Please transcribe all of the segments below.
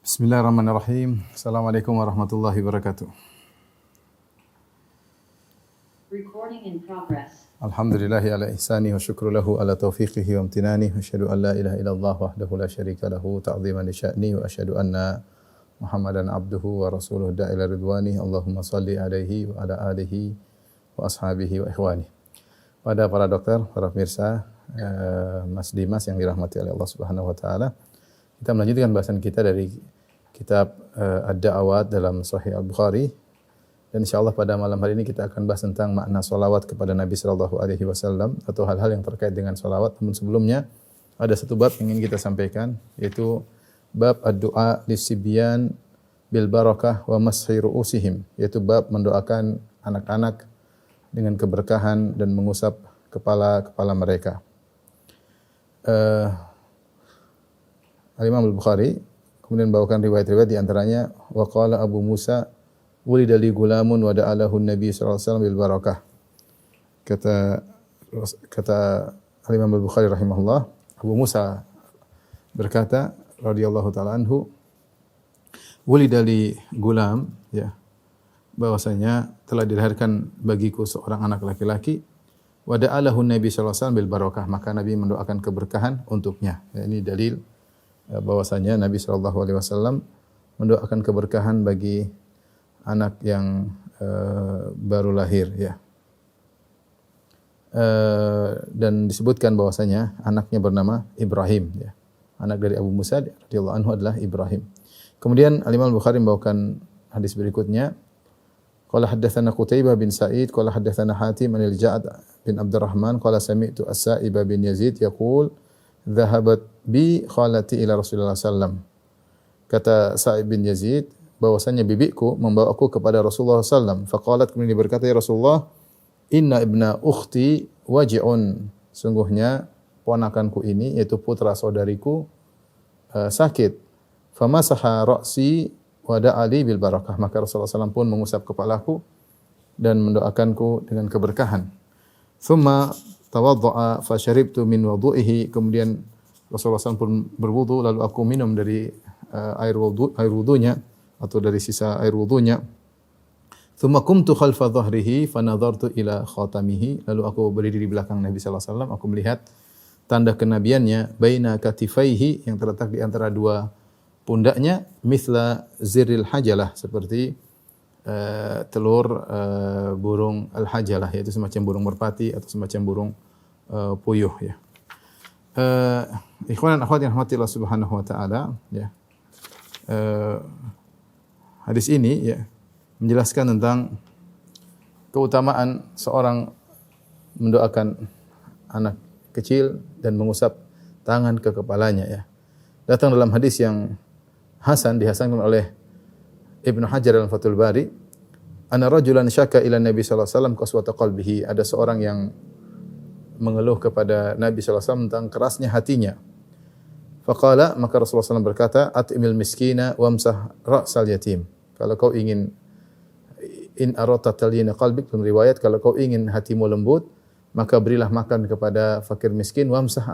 Bismillahirrahmanirrahim. Assalamualaikum warahmatullahi wabarakatuh. Recording in progress. Alhamdulillahi ala ihsani wa syukru lahu ala taufiqihi wa amtinani. Wa asyhadu an la ilaha illallah wahdahu la syarika lahu ta'ziman li sya'ni wa asyhadu anna Muhammadan abduhu wa rasuluhu da'ila ridwani. Allahumma salli alaihi wa ala alihi wa ashabihi wa ikhwani. Pada para dokter, para pemirsa, Mas Dimas yang dirahmati oleh Allah Subhanahu wa taala. Kita melanjutkan bahasan kita dari kitab Ad-Da'awat dalam Sahih Al-Bukhari, dan insyaallah pada malam hari ini kita akan bahas tentang makna salawat kepada Nabi sallallahu alaihi wasallam atau hal-hal yang terkait dengan salawat. Namun sebelumnya ada satu bab yang ingin kita sampaikan, yaitu bab ad-du'a lis-sibyan bil barakah wa mashi ru'usihim, yaitu bab mendoakan anak-anak dengan keberkahan dan mengusap kepala-kepala mereka. Al-Imam Al-Bukhari kemudian bawakan riwayat-riwayat di antaranya wa qala Abu Musa wulida li gulamun wa da'alahu Nabi sallallahu alaihi wasallam bil barakah. Kata Al-Imam Al-Bukhari rahimahullah, Abu Musa berkata radhiyallahu taala anhu, wulida li gulam, ya, bahwasanya telah dilahirkan bagiku seorang anak laki-laki, wa da'alahu Nabi sallallahu alaihi wasallam bil barakah, maka Nabi mendoakan keberkahan untuknya. Ya, ini dalil bahwasanya Nabi sallallahu alaihi wasallam mendoakan keberkahan bagi anak yang baru lahir, ya. Dan disebutkan bahwasanya anaknya bernama Ibrahim, ya. Anak dari Abu Musa radhiyallahu anhu adalah Ibrahim. Kemudian Al-Imam Al-Bukhari membawakan hadis berikutnya. Qala haddatsana Qutaibah bin Sa'id, qala haddatsana Hatim an al-Ja'd bin Abdurrahman, qala sami'tu As-Sa'ib bin Yazid yaqul dhahabat bi khalati ila Rasulullah sallam. Kata Sa'ib bin Yazid bahwasanya bibiku membawa aku kepada Rasulullah sallam. Faqalat, kemudian berkata, ya Rasulullah, inna ibna ukhti waji'un. Sungguhnya ponakanku ini, yaitu putra saudariku, sakit. Famasaha ra'si wa da'ali bil barakah. Maka Rasulullah sallam pun mengusap kepalaku dan mendoakanku dengan keberkahan. Thumma tawadda'a fa syaribtu min wudu'ihi. Kemudian Rasulullah SAW pun berwudu, lalu aku minum dari air wudunya atau dari sisa air wudunya. Thumma qumtu khalfa dhahrihi fa nadhartu ila khatamihi. Lalu aku berdiri di belakang Nabi sallallahu alaihi wasallam, aku melihat tanda kenabiannya, baina katifaihi, yang terletak di antara dua pundaknya, mithla zirril hajalah, seperti telur burung al-hajalah, yaitu semacam burung merpati atau semacam burung puyuh, ya. Ikhwan dan akhwat yang dirahmati Allah Subhanahu wa taala, ya. Hadis ini, ya, menjelaskan tentang keutamaan seorang mendoakan anak kecil dan mengusap tangan ke kepalanya, ya. Datang dalam hadis yang dihasankan oleh Ibnu Hajar al-Fathul Bari, anna rajulan syaka ila Nabi sallallahu alaihi wasallam qaswata qalbihi. Ada seorang yang mengeluh kepada Nabi sallallahu alaihi wasallam tentang kerasnya hatinya. Faqala, maka Rasulullah SAW berkata, at'imil miskina wamsah ra'sal yatim. Kalau kau ingin, in arata talyina qalbik, dalam riwayat, kalau kau ingin hatimu lembut, maka berilah makan kepada fakir miskin, wamsah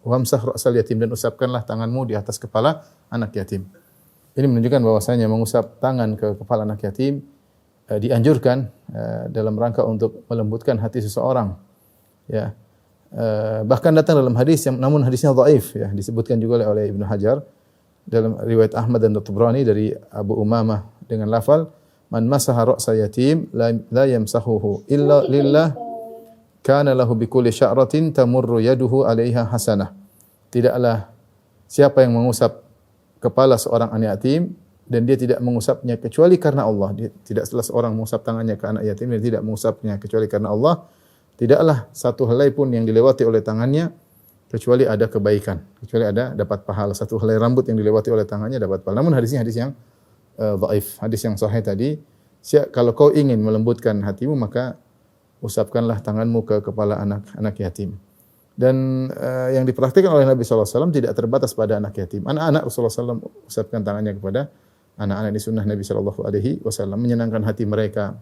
ra'sal yatim, dan usapkanlah tanganmu di atas kepala anak yatim. Ini menunjukkan bahwasanya mengusap tangan ke kepala anak yatim dianjurkan dalam rangka untuk melembutkan hati seseorang, ya. Bahkan datang dalam hadis yang namun hadisnya dhaif, ya, disebutkan juga oleh Ibnu Hajar dalam riwayat Ahmad dan Tabrani dari Abu Umamah dengan lafal, man masaha ra'sa yatim la yamsahuhu illa lillah kana lahu bikulli sya'ratin tamurru yaduhu 'alaiha hasanah. Tidaklah siapa yang mengusap kepala seorang anak yatim dan dia tidak mengusapnya kecuali karena Allah. Dia tidak salah seorang mengusap tangannya ke anak yatim dan tidak mengusapnya kecuali karena Allah. Tidaklah satu helai pun yang dilewati oleh tangannya kecuali ada kebaikan, kecuali ada dapat pahala. Satu helai rambut yang dilewati oleh tangannya dapat pahala. Namun hadisnya hadis yang dhaif. Hadis yang sahih tadi, kalau kau ingin melembutkan hatimu, maka usapkanlah tanganmu ke kepala anak yatim. Dan yang dipraktikkan oleh Nabi sallallahu alaihi wasallam tidak terbatas pada anak yatim. Anak-anak Rasulullah sallallahu alaihi wasallam usapkan tangannya kepada anak-anak di sunnah Nabi sallallahu alaihi wasallam, menyenangkan hati mereka.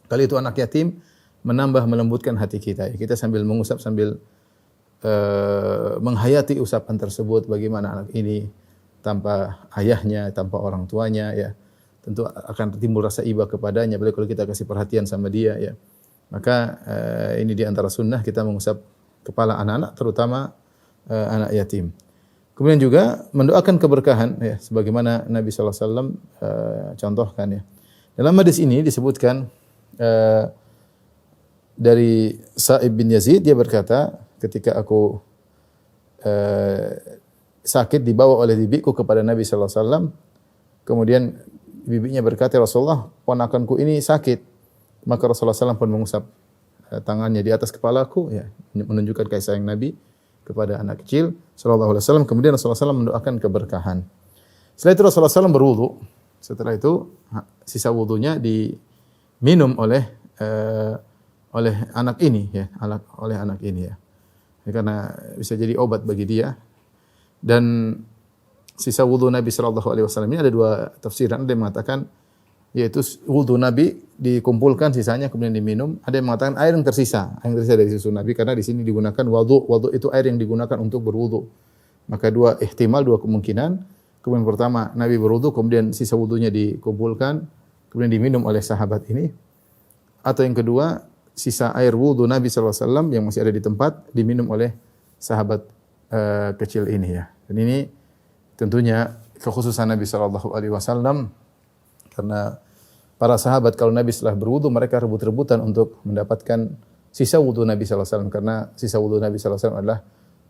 Kali itu anak yatim menambah melembutkan hati kita. Kita sambil mengusap, sambil menghayati usapan tersebut, bagaimana anak ini tanpa ayahnya, tanpa orang tuanya ya. Tentu akan timbul rasa iba kepadanya, apalagi kalau kita kasih perhatian sama dia ya. Maka ini di antara sunnah kita mengusap kepala anak-anak, terutama anak yatim. Kemudian juga mendoakan keberkahan ya, sebagaimana Nabi sallallahu alaihi wasallam contohkan ya. Dalam hadis ini disebutkan dari Sa'ib bin Yazid, dia berkata, ketika aku sakit dibawa oleh bibiku kepada Nabi sallallahu alaihi wasallam, kemudian bibinya berkata, Rasulullah, ponakanku ini sakit. Maka Rasulullah SAW pun mengusap tangannya di atas kepalaku, ya, menunjukkan kasih sayang Nabi kepada anak kecil sallallahu alaihi wasallam. Kemudian Rasulullah SAW mendoakan keberkahan. Setelah itu Rasulullah SAW berwudu. Setelah itu sisa wudunya diminum oleh anak ini ya, oleh anak ini ya. Karena bisa jadi obat bagi dia. Dan sisa wudu Nabi sallallahu alaihi wasallam ini ada dua tafsiran. Ada yang mengatakan yaitu wudu Nabi dikumpulkan sisanya kemudian diminum. Ada yang mengatakan air yang tersisa dari susu Nabi, karena di sini digunakan wudu. Wudu itu air yang digunakan untuk berwudu. Maka dua kemungkinan. Kemudian pertama Nabi berwudu, kemudian sisa wudunya dikumpulkan, kemudian diminum oleh sahabat ini. Atau yang kedua, sisa air wudu Nabi sallallahu alaihi wasallam yang masih ada di tempat diminum oleh sahabat kecil ini ya. Dan ini tentunya kekhususan Nabi sallallahu alaihi wasallam, karena para sahabat kalau Nabi setelah berwudu mereka rebut-rebutan untuk mendapatkan sisa wudu Nabi sallallahu alaihi wasallam, karena sisa wudu Nabi sallallahu alaihi wasallam adalah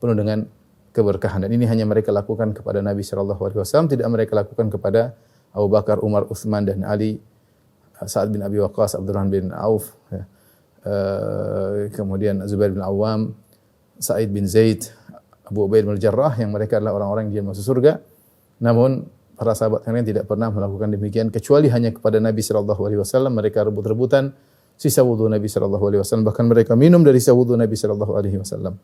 penuh dengan keberkahan, dan ini hanya mereka lakukan kepada Nabi sallallahu alaihi wasallam, tidak mereka lakukan kepada Abu Bakar, Umar, Utsman dan Ali, Sa'ad bin Abi Waqqas, Abdurrahman bin Auf, ya. Kemudian Zubair bin Awam, Sa'id bin Zaid, Abu Ubaidah bin Jarrah, yang mereka adalah orang-orang yang masuk surga. Namun para sahabat yang lain tidak pernah melakukan demikian, kecuali hanya kepada Nabi sallallahu alaihi wasallam mereka rebut-rebutan sisa wudu Nabi sallallahu alaihi wasallam, bahkan mereka minum dari sisa wudu Nabi sallallahu alaihi wasallam.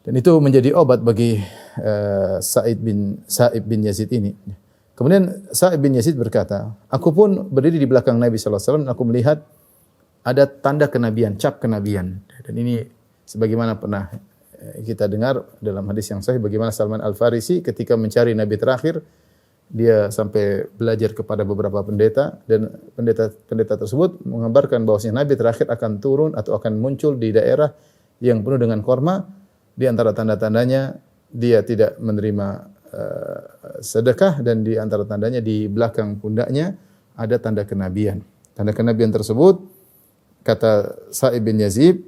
Dan itu menjadi obat bagi Sa'ib bin Yazid ini. Kemudian Sa'ib bin Yazid berkata, aku pun berdiri di belakang Nabi sallallahu alaihi wasallam, aku melihat ada tanda kenabian, cap kenabian. Dan ini sebagaimana pernah kita dengar dalam hadis yang sahih, bagaimana Salman Al-Farisi ketika mencari Nabi terakhir, dia sampai belajar kepada beberapa pendeta, dan pendeta tersebut mengabarkan bahwasanya Nabi terakhir akan turun atau akan muncul di daerah yang penuh dengan korma. Di antara tanda-tandanya dia tidak menerima sedekah, dan di antara tandanya di belakang pundaknya ada tanda kenabian. Tanda kenabian tersebut, kata Sa'ib bin Yazid,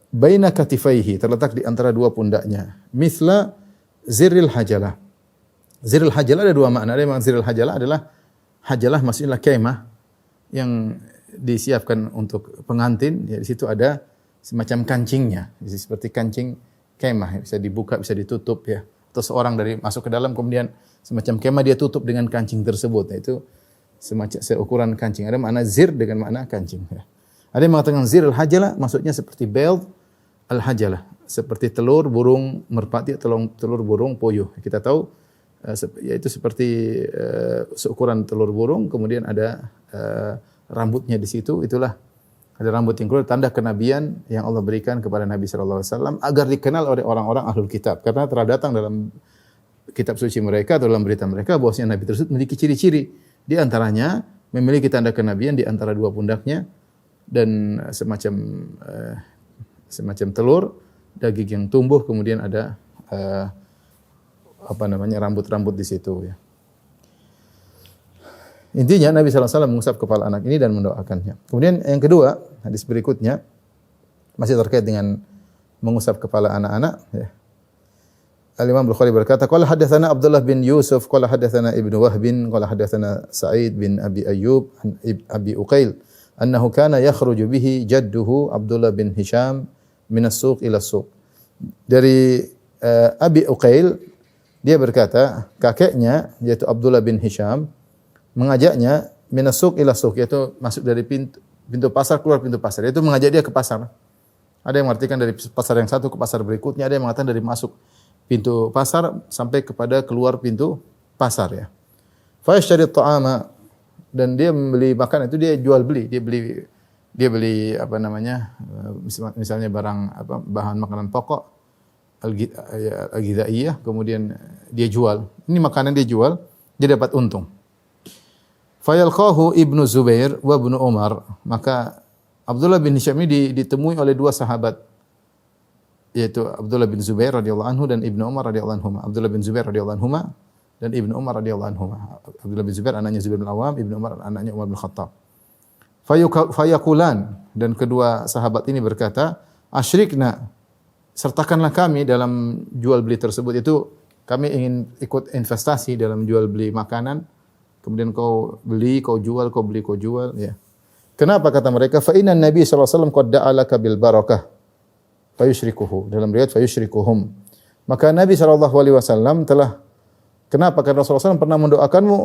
baina katifaihi, terletak di antara dua pundaknya, mithla ziril hajalah. Ziril hajalah ada dua makna. Ada yang ziril hajalah adalah hajalah maksudnya kemah yang disiapkan untuk pengantin, ya, di situ ada semacam kancingnya, seperti kancing kemah, bisa dibuka, bisa ditutup ya. Atau seorang dari masuk ke dalam kemudian semacam kemah dia tutup dengan kancing tersebut. Nah, itu semacam seukuran kancing. Ada makna zir dengan makna kancing ya. Ada yang mengatakan zir al-hajalah maksudnya seperti bel al-hajalah, seperti telur burung merpati, telur burung puyuh. Kita tahu yaitu seperti seukuran telur burung, kemudian ada rambutnya di situ, itulah ada rambut yang keluar, tanda kenabian yang Allah berikan kepada Nabi sallallahu alaihi wasallam agar dikenal oleh orang-orang ahlul kitab, karena telah datang dalam kitab suci mereka atau dalam berita mereka bahwasanya Nabi tersebut memiliki ciri-ciri, di antaranya memiliki tanda kenabian di antara dua pundaknya, dan semacam telur daging yang tumbuh, kemudian ada rambut-rambut di situ ya. Intinya Nabi sallallahu alaihi wasallam mengusap kepala anak ini dan mendoakannya. Kemudian yang kedua, hadis berikutnya masih terkait dengan mengusap kepala anak-anak ya. Al-Imam Bukhari berkata, qala hadatsana Abdullah bin Yusuf, qala hadatsana Ibnu Wahb, qala hadatsana Sa'id bin Abi Ayyub an Abi Uqail annahu kana yakhruju bihi jadduhu Abdullah bin Hisham min as-suq ila as-suq. Dari Abi Uqail, dia berkata kakeknya yaitu Abdullah bin Hisham mengajaknya minasuk ila suk, yaitu masuk dari pintu pasar keluar pintu pasar, yaitu mengajak dia ke pasar. Ada yang mengartikan dari pasar yang satu ke pasar berikutnya, ada yang mengatakan dari masuk pintu pasar sampai kepada keluar pintu pasar ya. Fa yashtari ta'ama, dan dia membeli makan, itu dia jual beli, dia beli misalnya barang bahan makanan pokok al-ghidhaiyah, kemudian dia jual. Ini makanan dia jual, dia dapat untung. Fayalqahu Ibnu Zubair wa Ibnu Umar. Maka Abdullah bin Hisham ini ditemui oleh dua sahabat, yaitu Abdullah bin Zubair radhiyallahu anhu dan Ibnu Umar radhiyallahu anhuma. Abdullah bin Zubair radhiyallahu anhuma dan Ibnu Umar radhiyallahu anhuma. Abdullah bin Zubair anaknya Zubair bin Awam, Ibnu Umar anaknya Umar bin Khattab. Fayakulan, dan kedua sahabat ini berkata, asyrikna, sertakanlah kami dalam jual beli tersebut. Itu kami ingin ikut investasi dalam jual beli makanan. Kemudian kau beli, kau jual, kau beli, kau jual, ya. Kenapa kata mereka? Fa inna Nabi sallallahu alaihi wasallam qad da'alaka bil barakah fayusyrikuhu. Dalam riwayat fayusyrikuhum. Maka Nabi sallallahu alaihi wasallam telah, kenapa? Karena Rasulullah SAW pernah mendoakanmu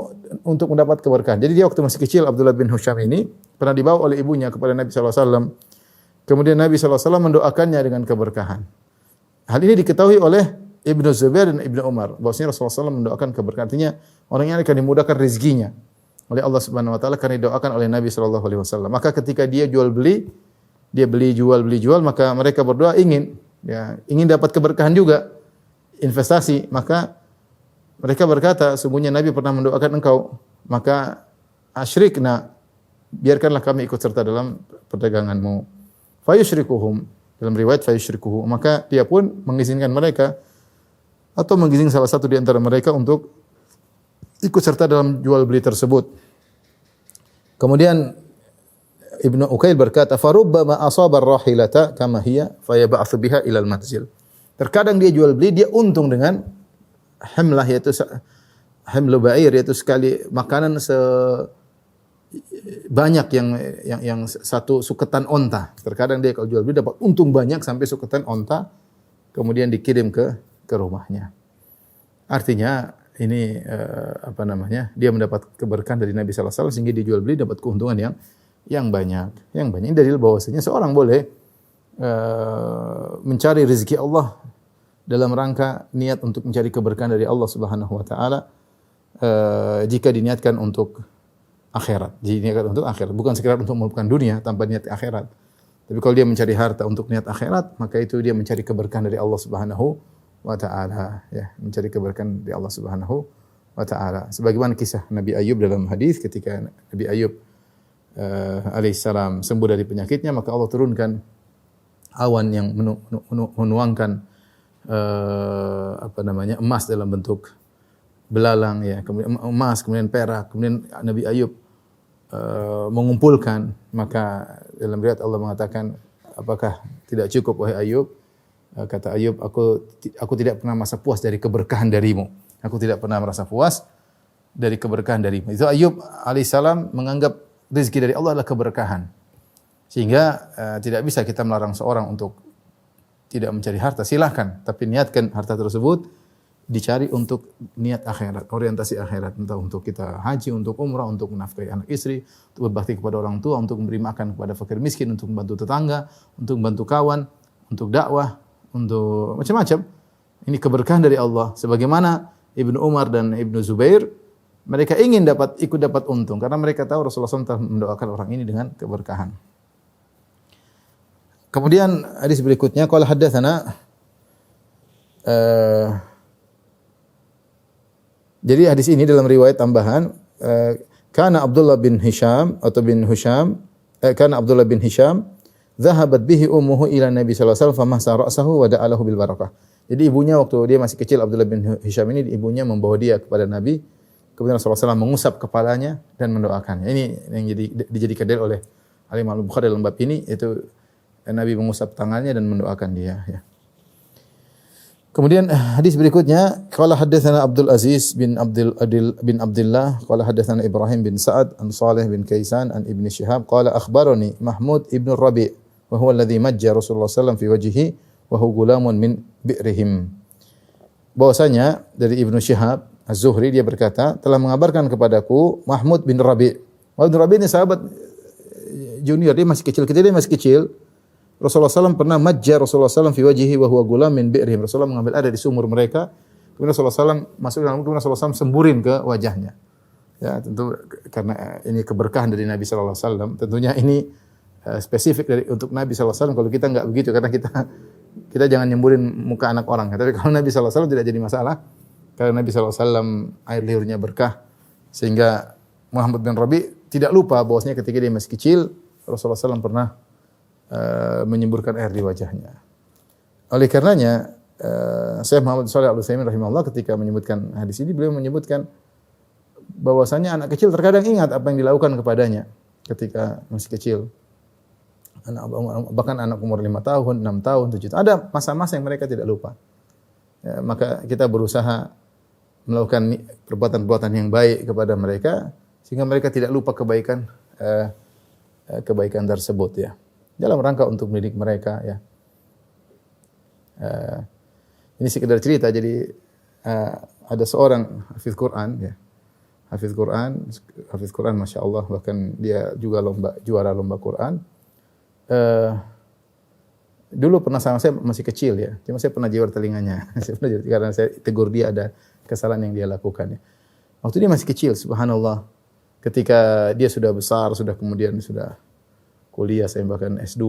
untuk mendapat keberkahan. Jadi dia waktu masih kecil, Abdullah bin Hisham ini pernah dibawa oleh ibunya kepada Nabi sallallahu alaihi wasallam. Kemudian Nabi sallallahu alaihi wasallam mendoakannya dengan keberkahan. Hal ini diketahui oleh Ibnu Zubair dan Ibnu Umar, bahwasanya Rasulullah SAW mendoakan keberkahan. Artinya orang yang akan dimudahkan rezekinya oleh Allah Subhanahu wa taala karena didoakan oleh Nabi sallallahu alaihi wasallam. Maka ketika dia jual beli, dia beli jual, maka mereka berdoa ingin dapat keberkahan juga, investasi. Maka mereka berkata, sungguhnya Nabi pernah mendoakan engkau, maka asyrikna, biarkanlah kami ikut serta dalam perdaganganmu. Fayusyrikuhum, dalam riwayat fayusyrikuhu, maka dia pun mengizinkan mereka atau mengizinkan salah satu di antara mereka untuk ikut serta dalam jual beli tersebut. Kemudian Ibnu Ukail berkata, farubbama asaba ar-rahilata kama hiya fayab'atsu biha ila al-manzil. Terkadang dia jual beli, dia untung dengan hamlah, yaitu hamlu ba'ir, yaitu sekali makanan banyak yang satu suketan onta. Terkadang dia kalau jual beli dapat untung banyak sampai suketan onta, kemudian dikirim ke rumahnya. Artinya ini dia mendapat keberkahan dari Nabi sallallahu alaihi wasallam sehingga dijual beli dapat keuntungan yang banyak. Ini dalil bahwasanya seorang boleh mencari rezeki Allah dalam rangka niat untuk mencari keberkahan dari Allah Subhanahu wa taala, jika diniatkan untuk akhirat. Diniatkan untuk akhirat, bukan sekedar untuk mengumpulkan dunia tanpa niat akhirat. Tapi kalau dia mencari harta untuk niat akhirat, maka itu dia mencari keberkahan dari Allah Subhanahu wa taala, ya, mencari keberkahan dari Allah Subhanahu wa taala. Sebagaimana kisah Nabi Ayub dalam hadis, ketika Nabi Ayub alaihissalam sembuh dari penyakitnya, maka Allah turunkan awan yang menuangkan emas dalam bentuk belalang, ya, kemudian emas, kemudian perak, kemudian Nabi Ayub mengumpulkan. Maka dalam riwayat Allah mengatakan, apakah tidak cukup wahai Ayub? Kata Ayub, aku tidak pernah merasa puas dari keberkahan darimu. Aku tidak pernah merasa puas dari keberkahan darimu. Itu Ayub alaihissalam menganggap rezeki dari Allah adalah keberkahan. Sehingga tidak bisa kita melarang seorang untuk tidak mencari harta. Silakan, tapi niatkan harta tersebut dicari untuk niat akhirat, orientasi akhirat. Entah untuk kita haji, untuk umrah, untuk menafkahi anak istri, untuk berbakti kepada orang tua, untuk memberi makan kepada fakir miskin, untuk membantu tetangga, untuk membantu kawan, untuk dakwah, untuk macam-macam. Ini keberkahan dari Allah. Sebagaimana Ibnu Umar dan Ibnu Zubair, mereka ingin ikut dapat untung karena mereka tahu Rasulullah SAW telah mendoakan orang ini dengan keberkahan. Kemudian hadis berikutnya, qala haddatsana jadi hadis ini dalam riwayat tambahan, kana Abdullah bin Hisham kana Abdullah bin Hisham dhahabat bihi ummuhu ila Nabi sallallahu alaihi wasallam famasa ra'sahu wa da'alahu bil barakah. Jadi ibunya waktu dia masih kecil, Abdullah bin Hisham ini, ibunya membawa dia kepada Nabi. Kemudian Rasulullah SAW mengusap kepalanya dan mendoakannya. Ini yang dijadikan dalil oleh Imam Al-Bukhari dalam bab ini, yaitu Nabi mengusap tangannya dan mendoakan dia. Ya. Kemudian hadis berikutnya, qala haddatsana Abdul Aziz bin Abdullah, qala haddatsana Ibrahim bin Sa'ad an Salih bin Kaisan an Ibn Shihab, qala akhbarani Mahmud ibn Rabi' wa huwa alladhi majja Rasulullah SAW fi wajhihi wa huwa gulamun min bi'rihim. Bahwasanya dari Ibnu Shihab Az-Zuhri, dia berkata, telah mengabarkan kepadaku Mahmud bin Rabi'. Mahmud bin Rabi' ini sahabat junior, dia masih kecil. Ketika dia masih kecil, Rasulullah SAW pernah majja Rasulullah SAW fi wajhihi wa huwa gulam min bi'rihim. Rasulullah mengambil air dari sumur mereka. Kemudian Rasulullah SAW masuk dalam, kemudian Rasulullah SAW semburin ke wajahnya. Ya, tentu karena ini keberkahan dari Nabi sallallahu alaihi wasallam. Tentunya ini spesifik untuk Nabi sallallahu alaihi wasallam. Kalau kita enggak begitu, karena kita kita jangan nyemburin muka anak orang. Tapi kalau Nabi SAW tidak jadi masalah. Karena Nabi SAW air liurnya berkah. Sehingga Muhammad bin Rabi tidak lupa bahwasanya ketika dia masih kecil, Rasulullah SAW pernah menyemburkan air di wajahnya. Oleh karenanya, Syekh Muhammad Shalih Al-Utsaimin rahimahullah ketika menyebutkan hadis ini, beliau menyebutkan bahwasanya anak kecil terkadang ingat apa yang dilakukan kepadanya ketika masih kecil. Bahkan anak umur 5 tahun, 6 tahun, 7 tahun. Ada masa-masa yang mereka tidak lupa. Ya, maka kita berusaha melakukan perbuatan-perbuatan yang baik kepada mereka sehingga mereka tidak lupa kebaikan tersebut ya. Dalam rangka untuk mendidik mereka ya. Ini sekedar cerita. Jadi ada seorang hafiz Quran ya. Hafiz Quran Masya Allah, bahkan dia juga juara lomba Quran. Dulu pernah sama saya masih kecil ya, cuma saya pernah jewer telinganya. Karena saya tegur dia ada kesalahan yang dia lakukan ya. Waktu dia masih kecil, subhanallah. Ketika dia sudah besar, kemudian sudah kuliah, saya bahkan S2.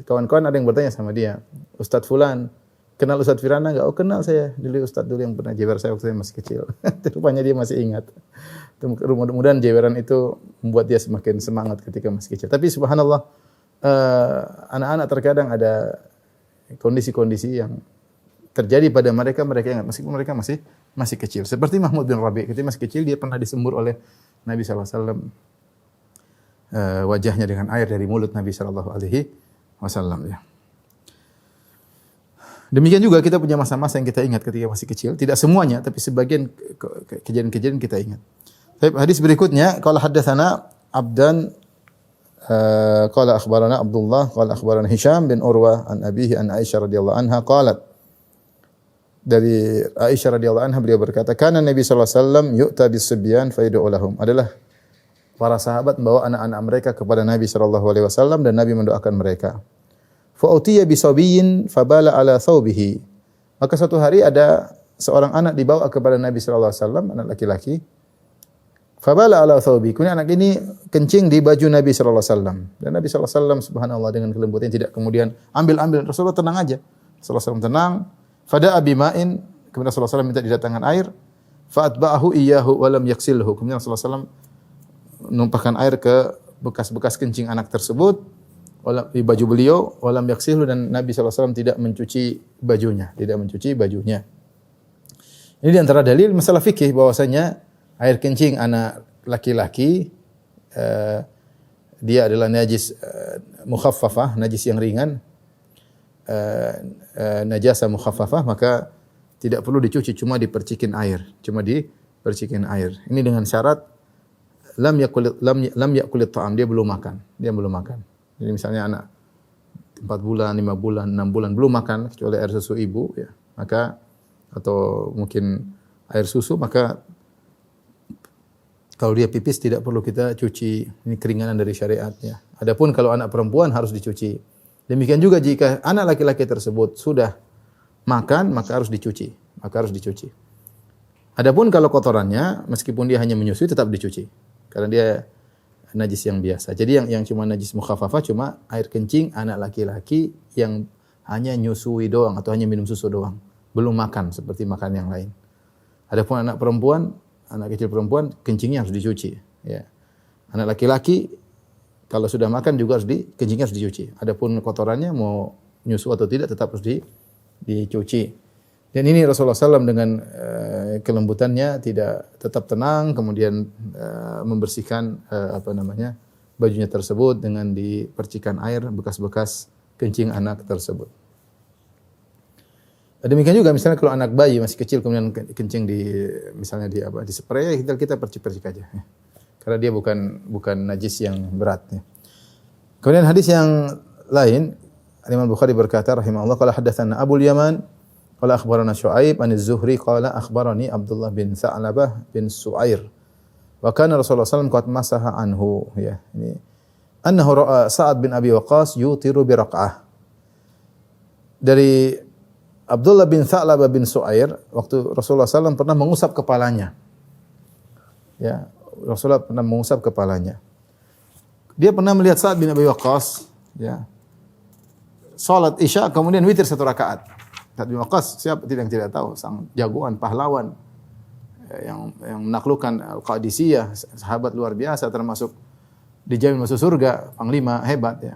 Kawan-kawan ada yang bertanya sama dia, Ustadz Fulan, kenal Ustadz Firana enggak? Oh kenal saya, dulu Ustadz dulu yang pernah jewer saya waktu saya masih kecil. Rupanya dia masih ingat. Mudah-mudahan jeweran itu membuat dia semakin semangat ketika masih kecil. Tapi subhanallah, anak-anak terkadang ada kondisi-kondisi yang terjadi pada mereka ingat meskipun mereka masih kecil. Seperti Mahmud bin Rabi, ketika masih kecil dia pernah disembur oleh Nabi sallallahu alaihi wasallam wajahnya dengan air dari mulut Nabi sallallahu alaihi wasallam ya. Demikian juga kita punya masa-masa yang kita ingat ketika masih kecil, tidak semuanya tapi sebagian kejadian-kejadian kita ingat. Hadis berikutnya, qala haddatsana Abdan qala akhbarana Abdullah qala akhbarana Hisham bin Urwah an abihi an Aisyah radhiyallahu anha qalat. Dari Aisyah radhiyallahu anha beliau berkata, "Kana Nabi sallallahu alaihi wasallam yu'ta bis-sibyan fa yad'u lahum." Adalah para sahabat membawa anak-anak mereka kepada Nabi sallallahu alaihi wasallam dan Nabi mendoakan mereka. Fa utiya bi sabiyyin fabala ala thawbihi. Maka suatu hari ada seorang anak dibawa kepada Nabi sallallahu alaihi wasallam, anak laki-laki. Fabala ala thawbi. Kemudian anak ini kencing di baju Nabi sallallahu alaihi wasallam. Dan Nabi sallallahu alaihi wasallam subhanallah dengan kelembutan tidak kemudian ambil. Rasulullah tenang aja. Rasulullah SAW tenang. Fada'a bima'in. Kemudian Rasulullah SAW minta didatangkan air. Fa'atba'ahu iyyahu wa lam yaksilhu. Kemudian Rasulullah SAW menumpahkan air ke bekas-bekas kencing anak tersebut di baju beliau, wa lam yaksilhu, dan Nabi SAW tidak mencuci bajunya. Ini di antara dalil masalah fikih bahwasanya air kencing anak laki-laki dia adalah najis mukhaffafah, najis yang ringan, najasa mukhaffafah, maka tidak perlu dicuci, cuma dipercikin air. Ini dengan syarat lam yakulit ta'am, dia belum makan. Jadi misalnya anak 4 bulan, 5 bulan, 6 bulan belum makan kecuali air susu ibu ya, maka atau mungkin air susu, maka kalau dia pipis tidak perlu kita cuci. Ini keringanan dari syariatnya. Adapun kalau anak perempuan harus dicuci. Demikian juga jika anak laki-laki tersebut sudah makan, maka harus dicuci. Adapun kalau kotorannya, meskipun dia hanya menyusui tetap dicuci. Karena dia najis yang biasa. Jadi yang cuma najis mukhaffafah cuma air kencing anak laki-laki yang hanya nyusui doang atau hanya minum susu doang. Belum makan seperti makan yang lain. Adapun anak kecil perempuan, kencingnya harus dicuci. Ya. Anak laki-laki kalau sudah makan juga kencingnya harus dicuci. Adapun kotorannya mau nyusu atau tidak tetap harus dicuci. Dan ini Rasulullah SAW dengan kelembutannya tetap tenang, kemudian membersihkan bajunya tersebut dengan dipercikan air bekas-bekas kencing anak tersebut. Demikian juga misalnya kalau anak bayi masih kecil kemudian kencing di spray, kita percik-percik aja. Ya. Karena dia bukan najis yang berat. Ya. Kemudian hadis yang lain, Imam Bukhari berkata rahimahullah, qala haddatsana Abul Yaman qala akhbarana Syu'aib an Az-Zuhri qala akhbarani Abdullah bin Sa'labah bin Su'air wa kana Rasulullah sallallahu alaihi wasallam qad masaha anhu, ya. Ini annahu ra'a Sa'ad bin Abi Waqqas yutiru bi raq'ah. Dari Abdullah bin Sa'labah bin Su'air, waktu Rasulullah SAW pernah mengusap kepalanya. Ya, Rasulullah pernah mengusap kepalanya. Dia pernah melihat Sa'ad bin Abi Waqqas, ya, salat Isya kemudian witir 1 rakaat. Sa'd bin Waqqas siapa yang tidak tahu, sang jagoan pahlawan yang menaklukkan Al-Qadisiyah, sahabat luar biasa termasuk dijamin masuk surga, panglima hebat ya.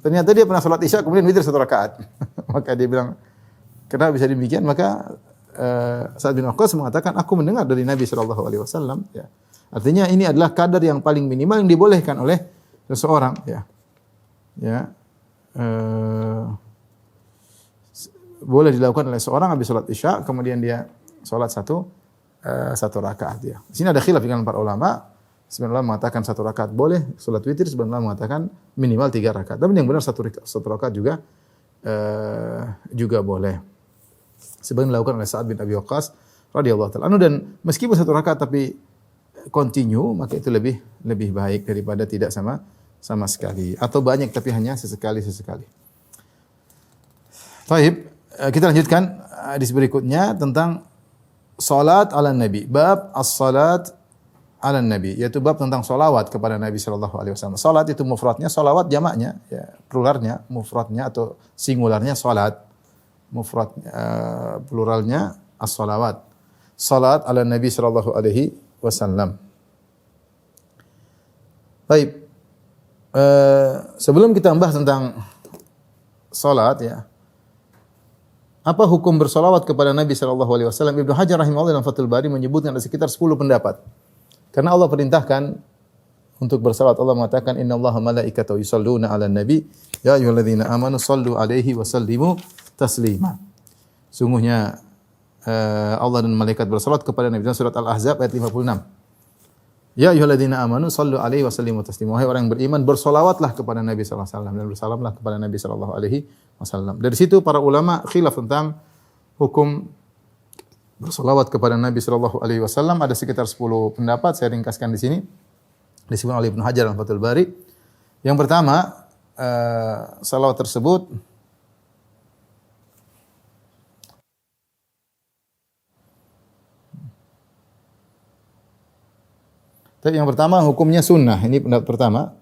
Ternyata dia pernah salat Isya kemudian witir 1 rakaat. Maka dia bilang, kenapa bisa demikian? Maka Sa'd bin Waqqas mengatakan, aku mendengar dari Nabi sallallahu alaihi wasallam ya. Artinya ini adalah kadar yang paling minimal yang dibolehkan oleh seseorang ya. Ya. Boleh dilakukan oleh seorang habis salat Isya kemudian dia salat satu rakaat ya. Di sini ada khilaf di kalangan para ulama. Sebagian ulama mengatakan 1 rakaat boleh salat witir, sebagian ulama mengatakan minimal 3 rakaat. Tapi yang benar satu rakaat juga boleh. Sebagian dilakukan oleh Sa'ad bin Abi Waqqas radhiyallahu ta'ala anhu, dan meskipun 1 rakaat tapi continue maka itu lebih baik daripada tidak sama sekali, atau banyak tapi hanya sesekali. Baik, kita lanjutkan hadis berikutnya tentang salat ala Nabi. Bab as-salat ala Nabi, yaitu bab tentang salawat kepada Nabi sallallahu alaihi wasallam. Salat itu mufradnya, salawat jamaknya, ya, pluralnya, mufradnya atau singularnya salat. Mufrad pluralnya as-salawat. Salat ala Nabi sallallahu alaihi wasallam. Baik. Sebelum kita membahas tentang salat ya. Apa hukum bersolawat kepada Nabi sallallahu alaihi wasallam? Ibnu Hajar rahimahullah dalam Fathul Bari menyebutkan ada sekitar 10 pendapat. Karena Allah perintahkan untuk bersalawat. Allah mengatakan innallaha malaikatahu yusholluna 'alan nabi ya ayyuhalladzina amanu shallu 'alaihi wa sallimu taslima. Sungguhnya Allah dan malaikat bersalawat kepada Nabi dalam surat Al-Ahzab ayat 56. Ya ayyuhalladzina amanu shallu 'alaihi wa sallimu taslima. Wahai orang yang beriman, bersolawatlah kepada Nabi sallallahu alaihi wasallam dan bersalamlah kepada Nabi sallallahu alaihi wasallam. Dari situ para ulama khilaf tentang hukum bersolawat kepada Nabi sallallahu alaihi wasallam. Ada sekitar 10 pendapat, saya ringkaskan di sini. Disebutkan oleh Ibnu Hajar dalam Fathul Bari. Yang pertama, salawat tersebut yang pertama hukumnya sunnah. Ini pendapat pertama.